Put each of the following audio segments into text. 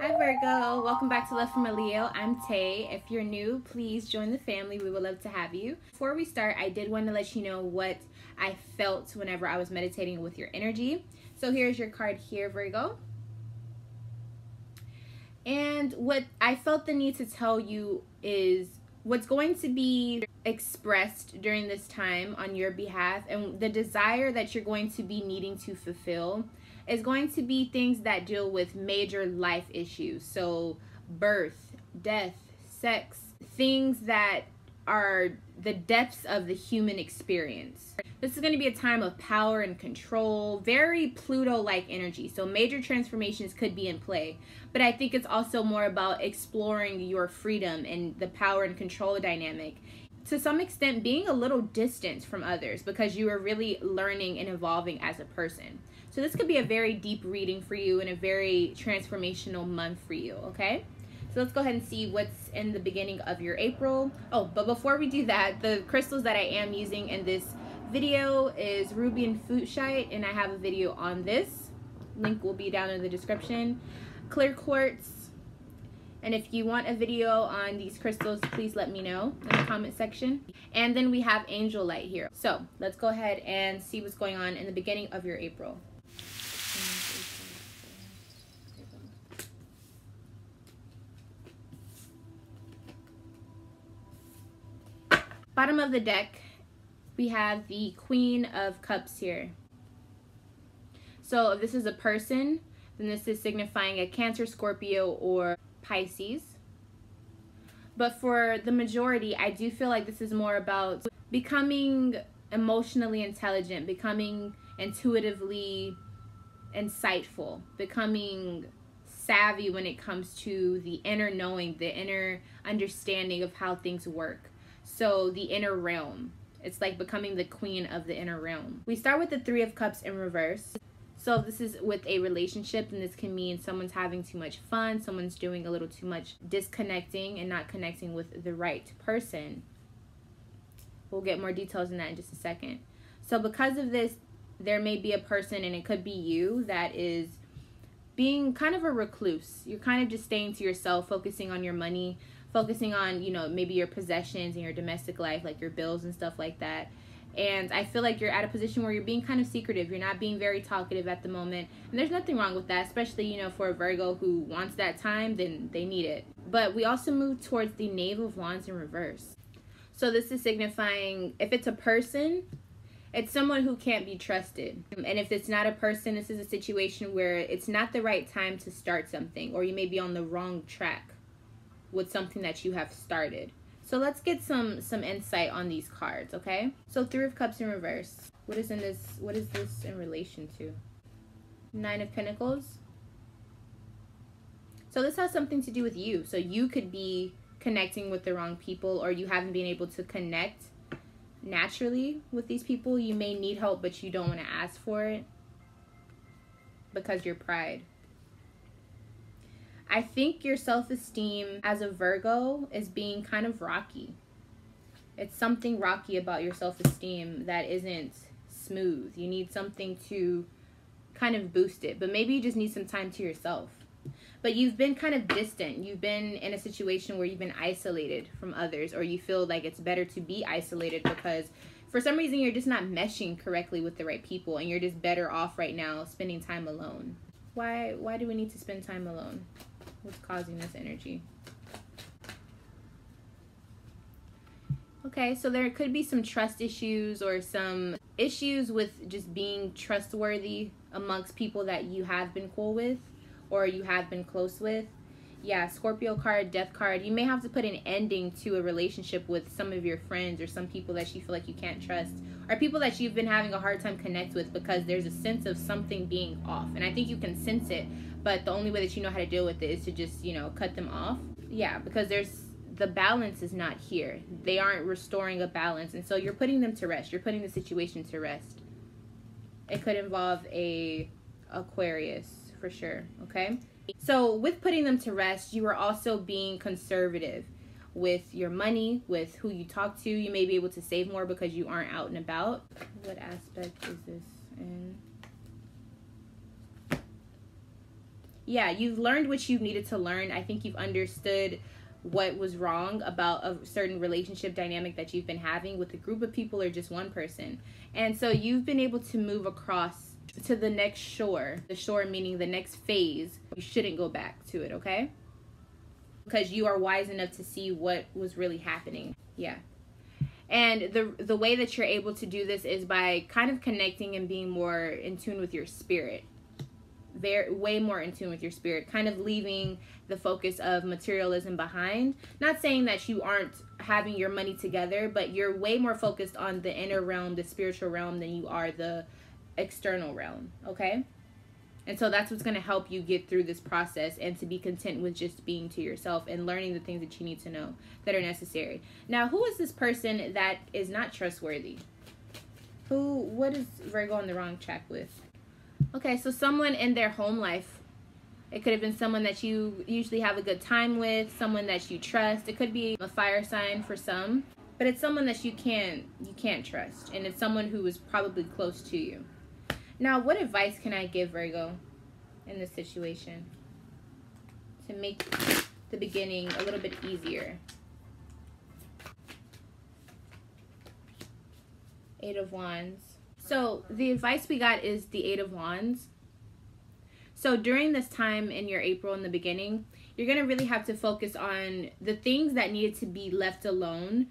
Hi Virgo, welcome back to Love from a Leo. I'm Tay. If you're new, please join the family. We would love to have you. Before we start, I did want to let you know what I felt whenever I was meditating with your energy. So here's your card here, Virgo. And what I felt the need to tell you is what's going to be expressed during this time on your behalf, and the desire that you're going to be needing to fulfill is going to be things that deal with major life issues. So birth, death, sex, things that are the depths of the human experience. This is going to be a time of power and control, very Pluto-like energy. So major transformations could be in play. But I think it's also more about exploring your freedom and the power and control dynamic. To some extent, being a little distant from others because you are really learning and evolving as a person. So this could be a very deep reading for you and a very transformational month for you, okay? So let's go ahead and see what's in the beginning of your April. Oh, but before we do that, the crystals that I am using in this video is ruby and fuchsite, and I have a video on this. Link will be down in the description. Clear quartz. And if you want a video on these crystals, please let me know in the comment section. And then we have angel light here. So let's go ahead and see what's going on in the beginning of your April. Bottom of the deck, we have the Queen of Cups here. So if this is a person, then this is signifying a Cancer, Scorpio, or Pisces. But for the majority, I do feel like this is more about becoming emotionally intelligent, becoming intuitively insightful, becoming savvy when it comes to the inner knowing, the inner understanding of how things work. So the inner realm. It's like becoming the queen of the inner realm. We start with the Three of Cups in reverse. So if this is with a relationship, then this can mean someone's having too much fun, someone's doing a little too much disconnecting and not connecting with the right person. We'll get more details in that in just a second. So because of this, there may be a person, and it could be you, that is being kind of a recluse. You're kind of just staying to yourself, focusing on your money, focusing on, you know, maybe your possessions and your domestic life, like your bills and stuff like that. And I feel like you're at a position where you're being kind of secretive. You're not being very talkative at the moment. And there's nothing wrong with that, especially, you know, for a Virgo who wants that time, then they need it. But we also move towards the Knave of Wands in reverse. So this is signifying, if it's a person, it's someone who can't be trusted. And if it's not a person, this is a situation where it's not the right time to start something, or you may be on the wrong track with something that you have started. So let's get some insight on these cards, okay? So Three of Cups in reverse. What is this in relation to? Nine of Pentacles. So this has something to do with you. So you could be connecting with the wrong people, or you haven't been able to connect naturally with these people. You may need help, but you don't want to ask for it because your pride. I think your self-esteem as a Virgo is being kind of rocky. It's something rocky about your self-esteem that isn't smooth. You need something to kind of boost it, but maybe you just need some time to yourself. But you've been kind of distant. You've been in a situation where you've been isolated from others, or you feel like it's better to be isolated because for some reason you're just not meshing correctly with the right people, and you're just better off right now spending time alone. Why do we need to spend time alone? What's causing this energy? Okay, so there could be some trust issues or some issues with just being trustworthy amongst people that you have been cool with or you have been close with. Yeah, Scorpio card, Death card. You may have to put an ending to a relationship with some of your friends or some people that you feel like you can't trust, or people that you've been having a hard time connect with because there's a sense of something being off. And I think you can sense it, but the only way that you know how to deal with it is to just, you know, cut them off. Yeah, because the balance is not here. They aren't restoring a balance, and so you're putting them to rest. You're putting the situation to rest. It could involve a Aquarius for sure, okay? So with putting them to rest, you are also being conservative with your money, with who you talk to. You may be able to save more because you aren't out and about. What aspect is this in? Yeah, you've learned what you needed to learn. I think you've understood what was wrong about a certain relationship dynamic that you've been having with a group of people or just one person. And so you've been able to move across to the next shore. The shore meaning the next phase. You shouldn't go back to it, okay? Because you are wise enough to see what was really happening. Yeah. And the way that you're able to do this is by kind of connecting and being more in tune with your spirit. Way more in tune with your spirit, kind of leaving the focus of materialism behind. Not saying that you aren't having your money together, but you're way more focused on the inner realm, the spiritual realm, than you are the external realm, okay? And so that's what's going to help you get through this process and to be content with just being to yourself and learning the things that you need to know that are necessary. Now, who is this person that is not trustworthy? What is Virgo on the wrong track with? Okay, so someone in their home life. It could have been someone that you usually have a good time with, someone that you trust. It could be a fire sign for some, but it's someone that you can't trust, and it's someone who is probably close to you. Now, what advice can I give Virgo in this situation to make the beginning a little bit easier? Eight of Wands. So the advice we got is the Eight of Wands. So during this time in your April in the beginning, you're going to really have to focus on the things that needed to be left alone,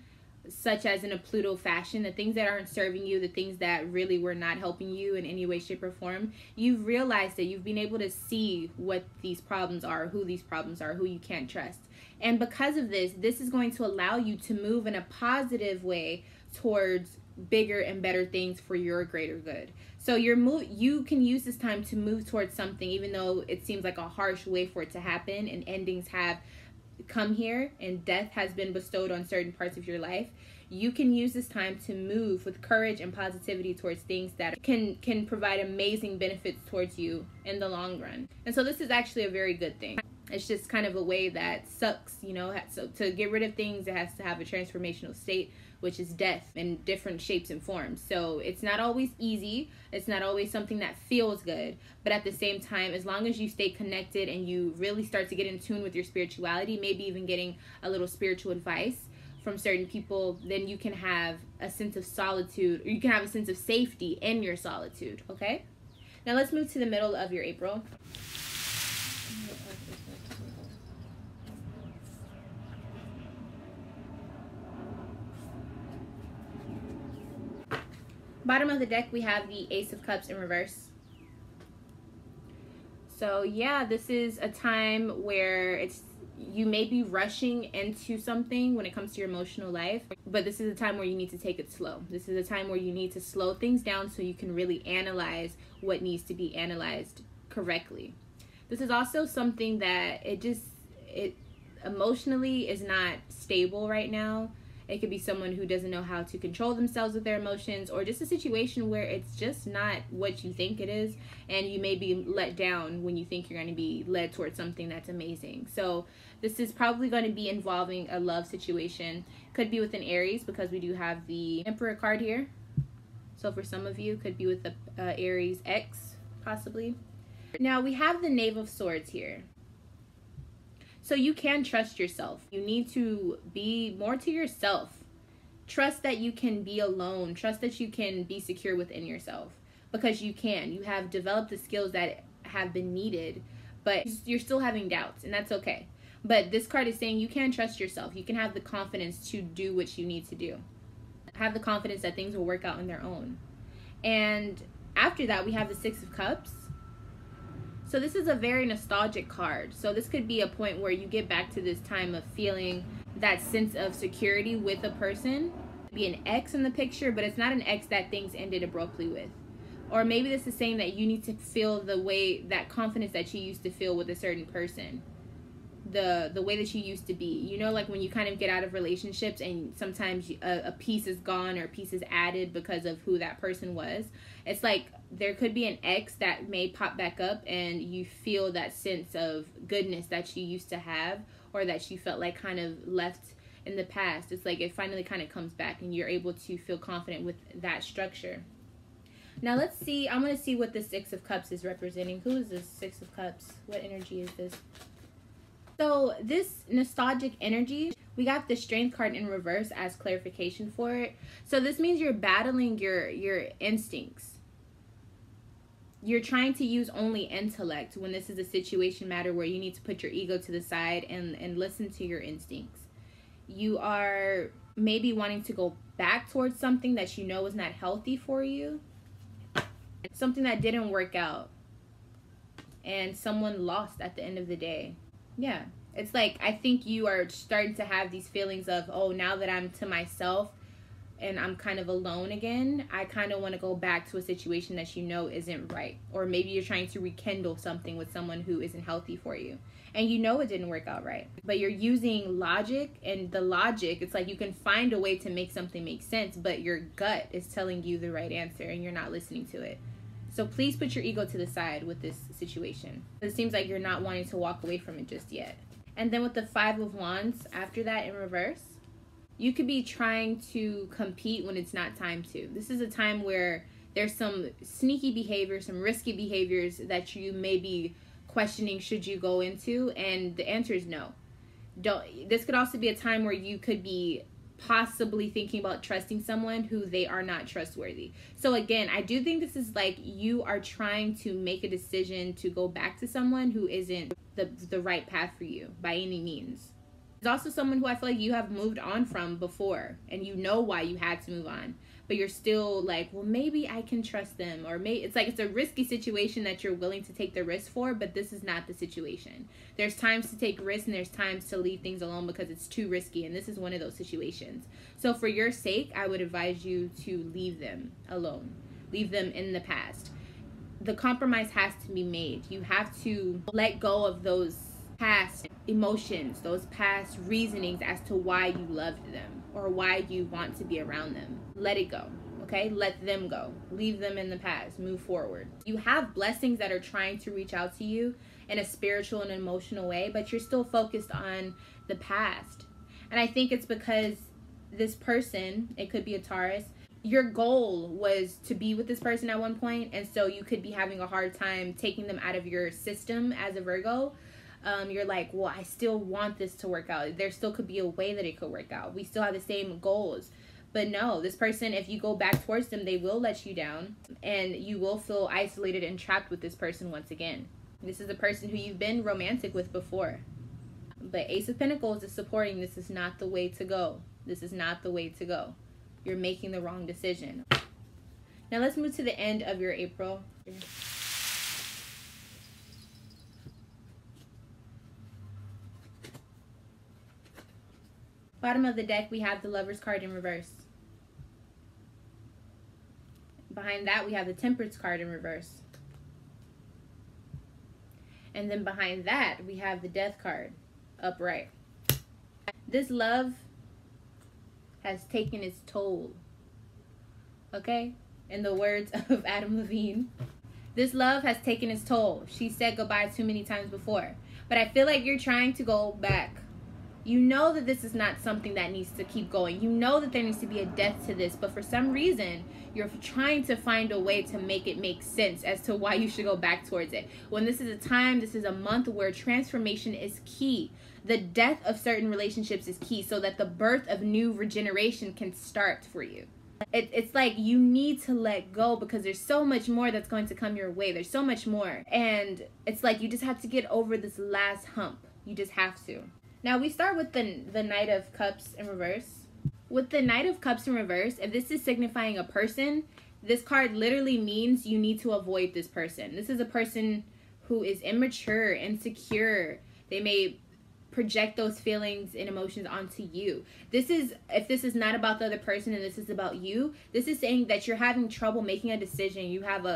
such as in a Pluto fashion, the things that aren't serving you, the things that really were not helping you in any way, shape, or form. You've realized that you've been able to see what these problems are, who these problems are, who you can't trust. And because of this, this is going to allow you to move in a positive way towards bigger and better things for your greater good. So you can use this time to move towards something, even though it seems like a harsh way for it to happen and endings have come here and death has been bestowed on certain parts of your life. You can use this time to move with courage and positivity towards things that can provide amazing benefits towards you in the long run. And so this is actually a very good thing. It's just kind of a way that sucks, you know. So to get rid of things, it has to have a transformational state, which is death in different shapes and forms. So it's not always easy. It's not always something that feels good. But at the same time, as long as you stay connected and you really start to get in tune with your spirituality, maybe even getting a little spiritual advice from certain people, then you can have a sense of solitude, or you can have a sense of safety in your solitude, okay? Now let's move to the middle of your April. Bottom of the deck, we have the Ace of Cups in reverse. So yeah, this is a time where you may be rushing into something when it comes to your emotional life, but this is a time where you need to take it slow. This is a time where you need to slow things down so you can really analyze what needs to be analyzed correctly. This is also something that it emotionally is not stable right now. It could be someone who doesn't know how to control themselves with their emotions, or just a situation where it's just not what you think it is, and you may be let down when you think you're going to be led towards something that's amazing. So this is probably going to be involving a love situation. Could be with an Aries, because we do have the Emperor card here. So for some of you, could be with the Aries ex, possibly. Now we have the Knave of Swords here. So you can trust yourself. You need to be more to yourself. Trust that you can be alone. Trust that you can be secure within yourself, because you can. You have developed the skills that have been needed, but you're still having doubts, and that's okay. But this card is saying you can trust yourself. You can have the confidence to do what you need to do. Have the confidence that things will work out on their own. And after that, we have the Six of Cups. So this is a very nostalgic card. So this could be a point where you get back to this time of feeling that sense of security with a person. Be an ex in the picture, but it's not an ex that things ended abruptly with. Or maybe this is saying that you need to feel that confidence that you used to feel with a certain person. The way that you used to be. You know, like when you kind of get out of relationships and sometimes a piece is gone or a piece is added because of who that person was. It's like there could be an ex that may pop back up and you feel that sense of goodness that you used to have, or that you felt like kind of left in the past. It's like it finally kind of comes back and you're able to feel confident with that structure. Now let's see. I want to see what the Six of Cups is representing. Who is this Six of Cups? What energy is this? So this nostalgic energy, we got the Strength card in reverse as clarification for it. So this means you're battling your instincts. You're trying to use only intellect when this is a situation matter where you need to put your ego to the side and listen to your instincts. You are maybe wanting to go back towards something that you know is not healthy for you. Something that didn't work out. And someone lost at the end of the day. Yeah. It's like, I think you are starting to have these feelings of, oh, now that I'm to myself and I'm kind of alone again, I kind of want to go back to a situation that you know isn't right. Or maybe you're trying to rekindle something with someone who isn't healthy for you. And you know it didn't work out right. But you're using logic, and the logic, it's like you can find a way to make something make sense, but your gut is telling you the right answer and you're not listening to it. So please put your ego to the side with this situation. It seems like you're not wanting to walk away from it just yet. And then with the Five of Wands after that in reverse, you could be trying to compete when it's not time to. This is a time where there's some sneaky behavior, some risky behaviors that you may be questioning should you go into, and the answer is no. Don't. This could also be a time where you could be possibly thinking about trusting someone who they are not trustworthy. So again, I do think this is like you are trying to make a decision to go back to someone who isn't the right path for you by any means. There's also someone who I feel like you have moved on from before, and you know why you had to move on, but you're still like, well, maybe I can trust them, or maybe it's like it's a risky situation that you're willing to take the risk for, but this is not the situation. There's times to take risks and there's times to leave things alone because it's too risky, and this is one of those situations. So for your sake, I would advise you to leave them alone. Leave them in the past. The compromise has to be made. You have to let go of those past emotions, those past reasonings as to why you loved them or why you want to be around them. Let it go, okay? Let them go. Leave them in the past. Move forward. You have blessings that are trying to reach out to you in a spiritual and emotional way, but you're still focused on the past. And I think it's because this person, it could be a Taurus, your goal was to be with this person at one point, and so you could be having a hard time taking them out of your system as a Virgo. You're like, well, I still want this to work out. There still could be a way that it could work out. We still have the same goals. But no, this person, if you go back towards them, they will let you down. And you will feel isolated and trapped with this person once again. This is a person who you've been romantic with before. But Ace of Pentacles is supporting this is not the way to go. This is not the way to go. You're making the wrong decision. Now let's move to the end of your April. Bottom of the deck, we have the Lovers card in reverse. Behind that, we have the Temperance card in reverse. And then behind that, we have the Death card upright. This love has taken its toll. Okay? In the words of Adam Levine, this love has taken its toll. She said goodbye too many times before. But I feel like you're trying to go back. You know that this is not something that needs to keep going. You know that there needs to be a death to this. But for some reason, you're trying to find a way to make it make sense as to why you should go back towards it. When this is a time, this is a month where transformation is key. The death of certain relationships is key so that the birth of new regeneration can start for you. It's like you need to let go because there's so much more that's going to come your way. There's so much more. And it's like you just have to get over this last hump. You just have to. Now we start with the Knight of Cups in reverse. With the Knight of Cups in reverse, if this is signifying a person, this card literally means you need to avoid this person. This is a person who is immature, insecure. They may project those feelings and emotions onto you. If this is not about the other person and this is about you, this is saying that you're having trouble making a decision. You have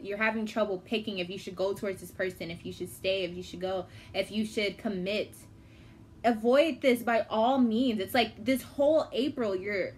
you're having trouble picking if you should go towards this person, if you should stay, if you should go, if you should commit. Avoid this by all means. It's like this whole April, you're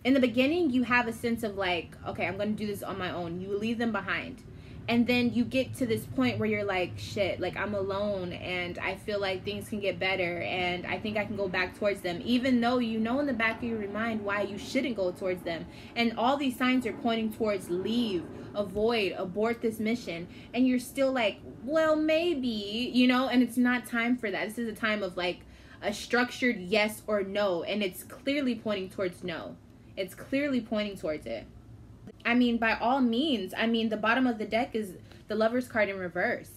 in the beginning, you have a sense of like, okay, I'm going to do this on my own. You leave them behind. And then you get to this point where you're like, shit, like I'm alone and I feel like things can get better and I think I can go back towards them, even though you know in the back of your mind why you shouldn't go towards them. And all these signs are pointing towards leave, avoid, abort this mission. And you're still like, well, maybe, you know, and it's not time for that. This is a time of like a structured yes or no. And it's clearly pointing towards no. It's clearly pointing towards it. I mean, by all means, I mean, the bottom of the deck is the Lover's card in reverse.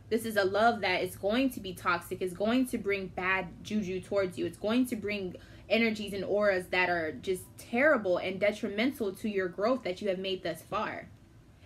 This is a love that is going to be toxic, is going to bring bad juju towards you. It's going to bring energies and auras that are just terrible and detrimental to your growth that you have made thus far.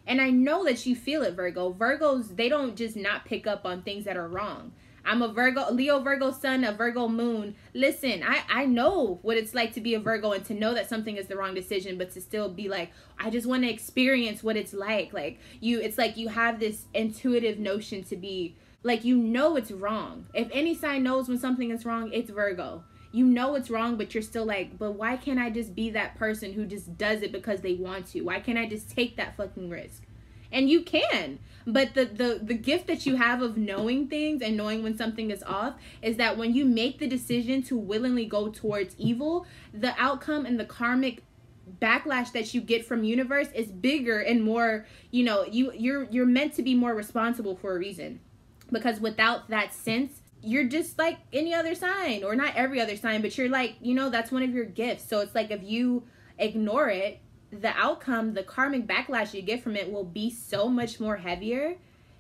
And I know that you feel it, Virgo. Virgos, they don't just not pick up on things that are wrong. I'm a Virgo, Leo Virgo sun, a Virgo moon. Listen, I know what it's like to be a Virgo and to know that something is the wrong decision, but to still be like, I just want to experience what it's like. Like it's like you have this intuitive notion to be like, you know it's wrong. If any sign knows when something is wrong, it's Virgo. You know it's wrong, but you're still like, but why can't I just be that person who just does it because they want to? Why can't I just take that fucking risk? And you can. But the gift that you have of knowing things and knowing when something is off is that when you make the decision to willingly go towards evil, the outcome and the karmic backlash that you get from universe is bigger and more, you know, you're meant to be more responsible for a reason. Because without that sense, you're just like any other sign, or not every other sign, but you're like, you know, that's one of your gifts. So it's like if you ignore it, the outcome, the karmic backlash you get from it will be so much more heavier.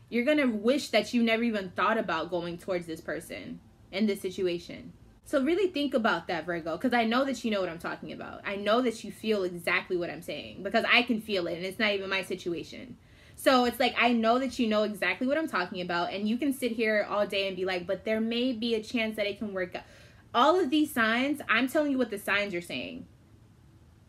You're going to wish that you never even thought about going towards this person in this situation. So really think about that, Virgo, because I know that you know what I'm talking about. I know that you feel exactly what I'm saying because I can feel it and it's not even my situation. So it's like, I know that you know exactly what I'm talking about, and you can sit here all day and be like, but there may be a chance that it can work out. All of these signs, I'm telling you what the signs are saying.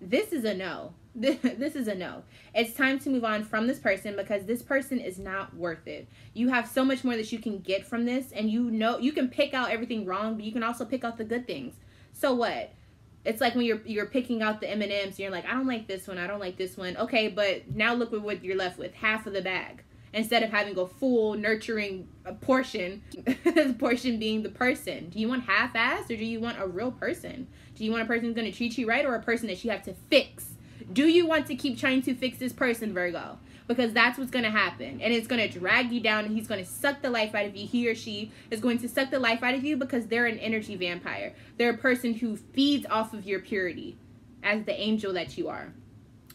This is a no. This is a no. It's time to move on from this person because this person is not worth it. You have so much more that you can get from this, and you know you can pick out everything wrong, but you can also pick out the good things. So what? It's like when you're picking out the M&Ms and you're like, I don't like this one, I don't like this one. Okay, but now look at what you're left with, half of the bag. Instead of having a full nurturing portion, the portion being the person. Do you want half-assed, or do you want a real person? Do you want a person who's going to treat you right, or a person that you have to fix? Do you want to keep trying to fix this person, Virgo? Because that's what's going to happen. And it's going to drag you down, and he's going to suck the life out of you. He or she is going to suck the life out of you because they're an energy vampire. They're a person who feeds off of your purity as the angel that you are.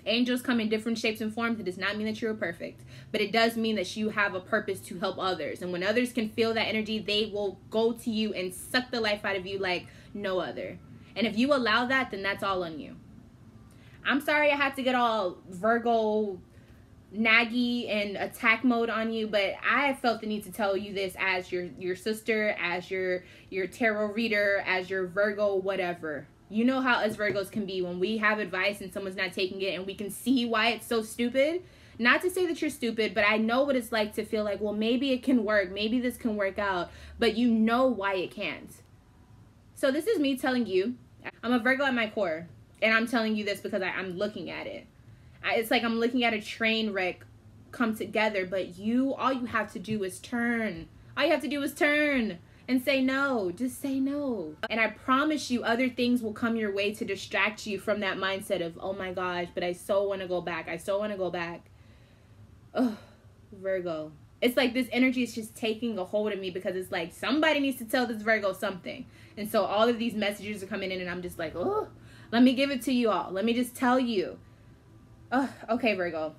Angels come in different shapes and forms. It does not mean that you're perfect, but it does mean that you have a purpose to help others. And when others can feel that energy, they will go to you and suck the life out of you like no other. And if you allow that, then that's all on you. I'm sorry I had to get all Virgo naggy and attack mode on you, but I felt the need to tell you this as your sister, as your tarot reader, as your Virgo whatever. You know how us Virgos can be when we have advice and someone's not taking it, and we can see why it's so stupid. Not to say that you're stupid, but I know what it's like to feel like, well, maybe it can work, maybe this can work out, but you know why it can't. So this is me telling you, I'm a Virgo at my core, and I'm telling you this because I'm looking at it. It's like I'm looking at a train wreck come together, but all you have to do is turn. All you have to do is turn and say no. Just say no. And I promise you other things will come your way to distract you from that mindset of, oh my gosh, but I so want to go back. I so want to go back. Ugh, Virgo. It's like this energy is just taking a hold of me because it's like somebody needs to tell this Virgo something. And so all of these messages are coming in and I'm just like, oh, let me give it to you all. Let me just tell you. Okay, Virgo.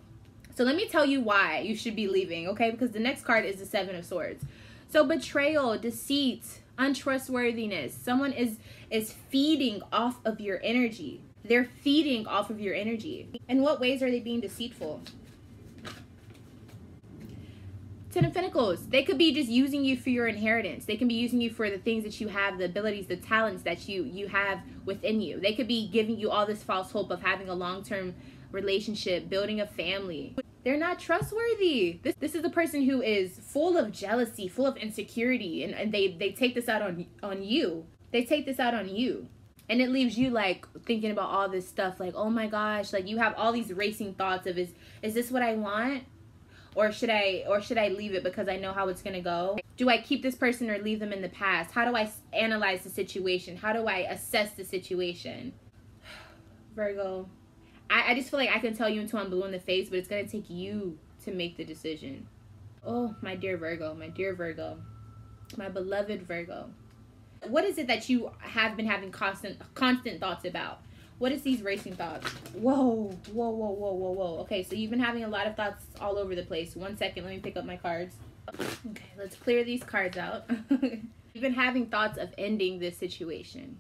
So let me tell you why you should be leaving, okay? Because the next card is the Seven of Swords. So betrayal, deceit, untrustworthiness. Someone is feeding off of your energy. They're feeding off of your energy. In what ways are they being deceitful? Ten of Pentacles. They could be just using you for your inheritance. They can be using you for the things that you have, the abilities, the talents that you have within you. They could be giving you all this false hope of having a long-term relationship, building a family. They're not trustworthy. This is the person who is full of jealousy, full of insecurity, and they take this out on you. They take this out on you. And it leaves you like thinking about all this stuff like, oh my gosh, like you have all these racing thoughts of is this what I want? Or should I leave it because I know how it's going to go? Do I keep this person or leave them in the past? How do I analyze the situation? How do I assess the situation? Virgo, I just feel like I can tell you until I'm blue in the face, but it's going to take you to make the decision. Oh, my dear Virgo, my dear Virgo, my beloved Virgo. What is it that you have been having constant thoughts about? What is these racing thoughts? Whoa, whoa, whoa, whoa, whoa, whoa. Okay, so you've been having a lot of thoughts all over the place. 1 second, let me pick up my cards. Okay, let's clear these cards out. You've been having thoughts of ending this situation.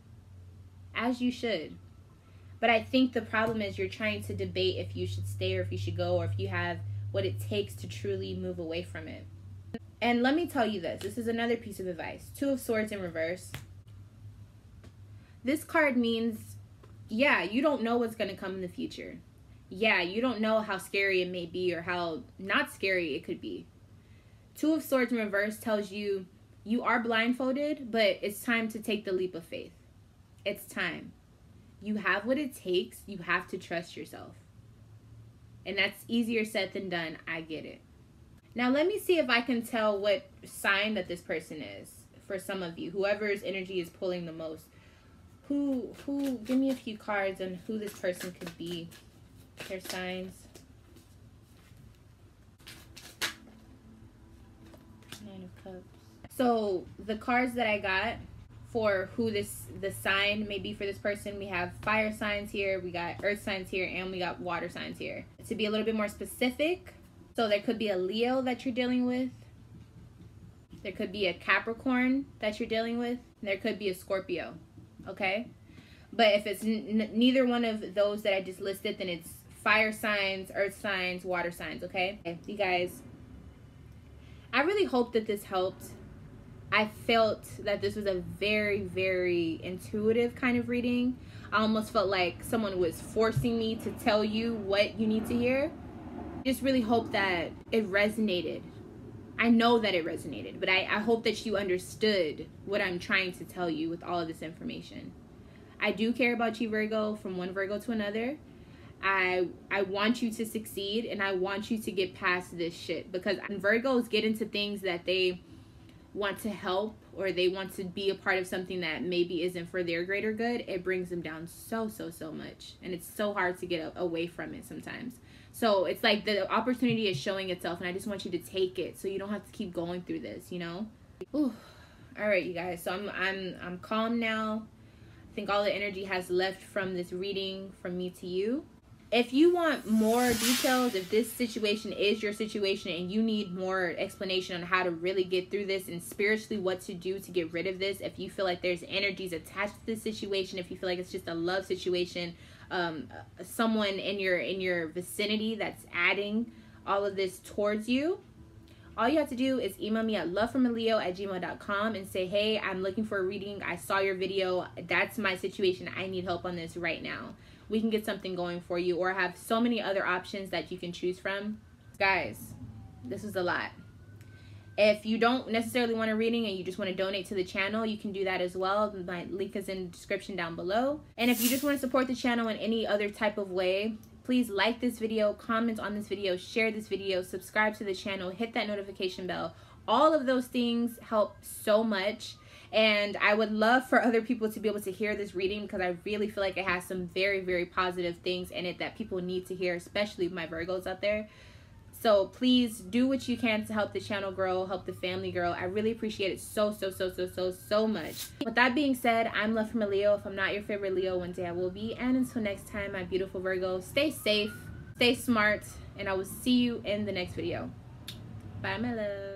As you should. But I think the problem is you're trying to debate if you should stay or if you should go, or if you have what it takes to truly move away from it. And let me tell you this. This is another piece of advice. 2 of Swords in reverse. This card means, yeah, you don't know what's going to come in the future. Yeah, you don't know how scary it may be or how not scary it could be. 2 of Swords in reverse tells you you are blindfolded, but it's time to take the leap of faith. It's time. You have what it takes. You have to trust yourself. And that's easier said than done. I get it. Now, let me see if I can tell what sign that this person is for some of you. Whoever's energy is pulling the most. Give me a few cards on who this person could be. Their signs. 9 of Cups. So, the cards that I got for who the sign may be for this person, we have fire signs here, we got earth signs here, and we got water signs here. To be a little bit more specific, so there could be a Leo that you're dealing with. There could be a Capricorn that you're dealing with. And there could be a Scorpio. Okay? But if it's neither one of those that I just listed, then it's fire signs, earth signs, water signs. Okay? You guys, I really hope that this helped. I felt that this was a very, very intuitive kind of reading. I almost felt like someone was forcing me to tell you what you need to hear. Just really hope that it resonated. I know that it resonated, but I hope that you understood what I'm trying to tell you with all of this information. I do care about you, Virgo, from one Virgo to another. I want you to succeed, and I want you to get past this shit, because when Virgos get into things that they want to help or they want to be a part of something that maybe isn't for their greater good, it brings them down so much, and it's so hard to get away from it sometimes. So it's like the opportunity is showing itself, and I just want you to take it so you don't have to keep going through this, you know. Ooh. All right, you guys, so I'm calm now. I think all the energy has left from this reading from me to you. If you want more details, if this situation is your situation and you need more explanation on how to really get through this and spiritually what to do to get rid of this, if you feel like there's energies attached to this situation, if you feel like it's just a love situation, someone in your vicinity that's adding all of this towards you, all you have to do is email me at lovefromaleo@gmail.com and say, hey, I'm looking for a reading. I saw your video. That's my situation. I need help on this right now. We can get something going for you, or have so many other options that you can choose from. Guys, this is a lot. If you don't necessarily want a reading and you just want to donate to the channel, you can do that as well. My link is in the description down below. And if you just want to support the channel in any other type of way, please like this video, comment on this video, share this video, subscribe to the channel, hit that notification bell. All of those things help so much. And I would love for other people to be able to hear this reading, because I really feel like it has some very, very positive things in it that people need to hear, especially my Virgos out there. So please do what you can to help the channel grow, help the family grow. I really appreciate it so much. With that being said, I'm Love from a Leo. If I'm not your favorite Leo, one day I will be. And until next time, my beautiful Virgo, stay safe, stay smart, and I will see you in the next video. Bye, my love.